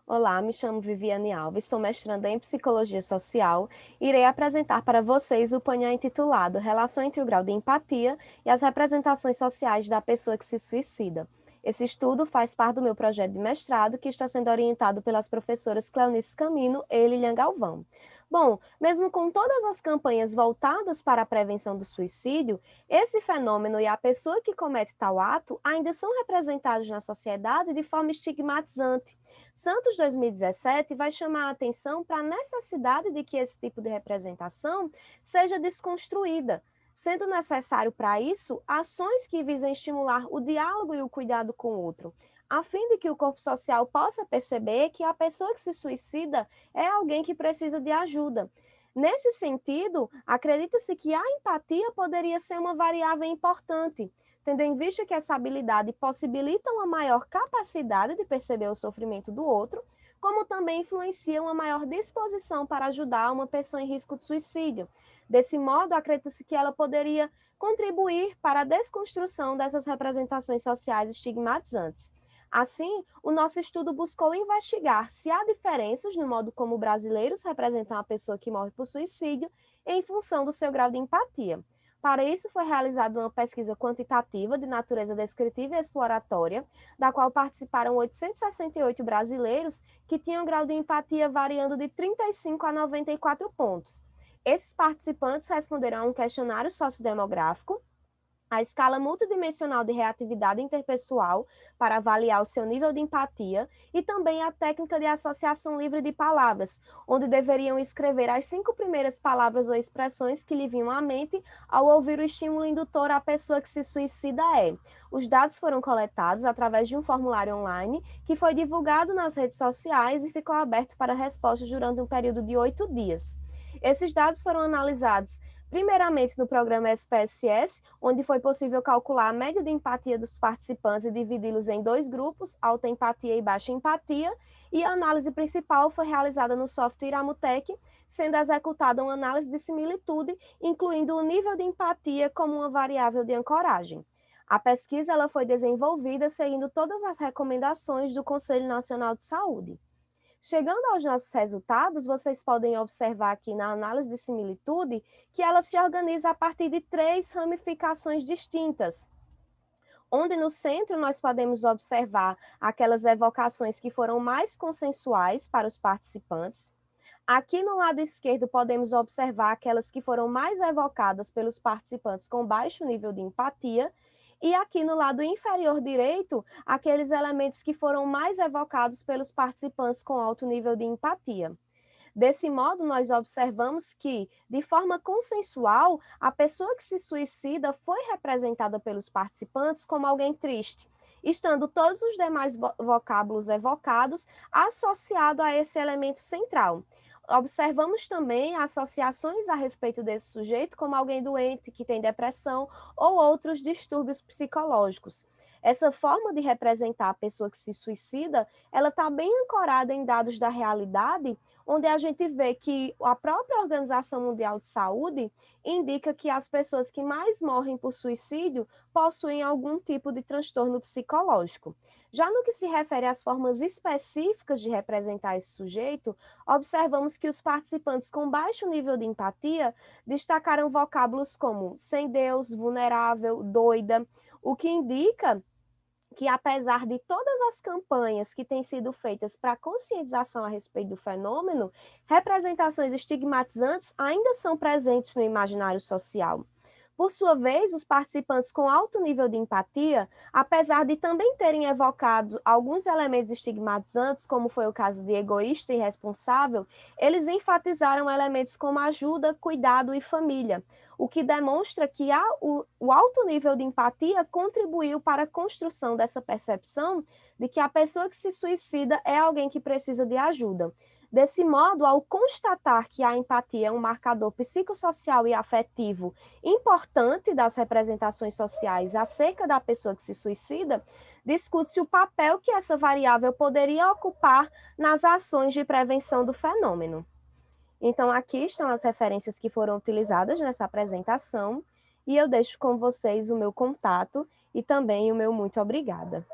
Olá, me chamo Viviane Alves, sou mestranda em Psicologia Social e irei apresentar para vocês o painel intitulado Relação entre o grau de empatia e as representações sociais da pessoa que se suicida. Esse estudo faz parte do meu projeto de mestrado, que está sendo orientado pelas professoras Cleonice Camino e Lilian Galvão. Bom, mesmo com todas as campanhas voltadas para a prevenção do suicídio, esse fenômeno e a pessoa que comete tal ato ainda são representados na sociedade de forma estigmatizante. Santos 2017 vai chamar a atenção para a necessidade de que esse tipo de representação seja desconstruída, sendo necessário para isso ações que visem estimular o diálogo e o cuidado com o outro, a fim de que o corpo social possa perceber que a pessoa que se suicida é alguém que precisa de ajuda. Nesse sentido, acredita-se que a empatia poderia ser uma variável importante, tendo em vista que essa habilidade possibilita uma maior capacidade de perceber o sofrimento do outro, como também influencia uma maior disposição para ajudar uma pessoa em risco de suicídio. Desse modo, acredita-se que ela poderia contribuir para a desconstrução dessas representações sociais estigmatizantes. Assim, o nosso estudo buscou investigar se há diferenças no modo como brasileiros representam a pessoa que morre por suicídio em função do seu grau de empatia. Para isso, foi realizada uma pesquisa quantitativa de natureza descritiva e exploratória, da qual participaram 868 brasileiros que tinham grau de empatia variando de 35 a 94 pontos. Esses participantes responderam a um questionário sociodemográfico, a escala multidimensional de reatividade interpessoal para avaliar o seu nível de empatia e também a técnica de associação livre de palavras, onde deveriam escrever as 5 primeiras palavras ou expressões que lhe vinham à mente ao ouvir o estímulo indutor à pessoa que se suicida é. Os dados foram coletados através de um formulário online que foi divulgado nas redes sociais e ficou aberto para respostas durante um período de 8 dias. Esses dados foram analisados primeiramente no programa SPSS, onde foi possível calcular a média de empatia dos participantes e dividi-los em 2 grupos, alta empatia e baixa empatia, e a análise principal foi realizada no software Iramutec, sendo executada uma análise de similitude, incluindo o nível de empatia como uma variável de ancoragem. A pesquisa ela foi desenvolvida seguindo todas as recomendações do Conselho Nacional de Saúde. Chegando aos nossos resultados, vocês podem observar aqui na análise de similitude que ela se organiza a partir de 3 ramificações distintas, onde no centro nós podemos observar aquelas evocações que foram mais consensuais para os participantes. Aqui no lado esquerdo podemos observar aquelas que foram mais evocadas pelos participantes com baixo nível de empatia, e aqui no lado inferior direito, aqueles elementos que foram mais evocados pelos participantes com alto nível de empatia. Desse modo, nós observamos que, de forma consensual, a pessoa que se suicida foi representada pelos participantes como alguém triste, estando todos os demais vocábulos evocados associados a esse elemento central. Observamos também associações a respeito desse sujeito como alguém doente, que tem depressão ou outros distúrbios psicológicos. Essa forma de representar a pessoa que se suicida, ela está bem ancorada em dados da realidade, onde a gente vê que a própria Organização Mundial de Saúde indica que as pessoas que mais morrem por suicídio possuem algum tipo de transtorno psicológico. Já no que se refere às formas específicas de representar esse sujeito, observamos que os participantes com baixo nível de empatia destacaram vocábulos como sem Deus, vulnerável, doida, o que indica que, apesar de todas as campanhas que têm sido feitas para conscientização a respeito do fenômeno, representações estigmatizantes ainda são presentes no imaginário social. Por sua vez, os participantes com alto nível de empatia, apesar de também terem evocado alguns elementos estigmatizantes, como foi o caso de egoísta e irresponsável, eles enfatizaram elementos como ajuda, cuidado e família, o que demonstra que o alto nível de empatia contribuiu para a construção dessa percepção de que a pessoa que se suicida é alguém que precisa de ajuda. Desse modo, ao constatar que a empatia é um marcador psicossocial e afetivo importante das representações sociais acerca da pessoa que se suicida, discute-se o papel que essa variável poderia ocupar nas ações de prevenção do fenômeno. Então, aqui estão as referências que foram utilizadas nessa apresentação, e eu deixo com vocês o meu contato e também o meu muito obrigada.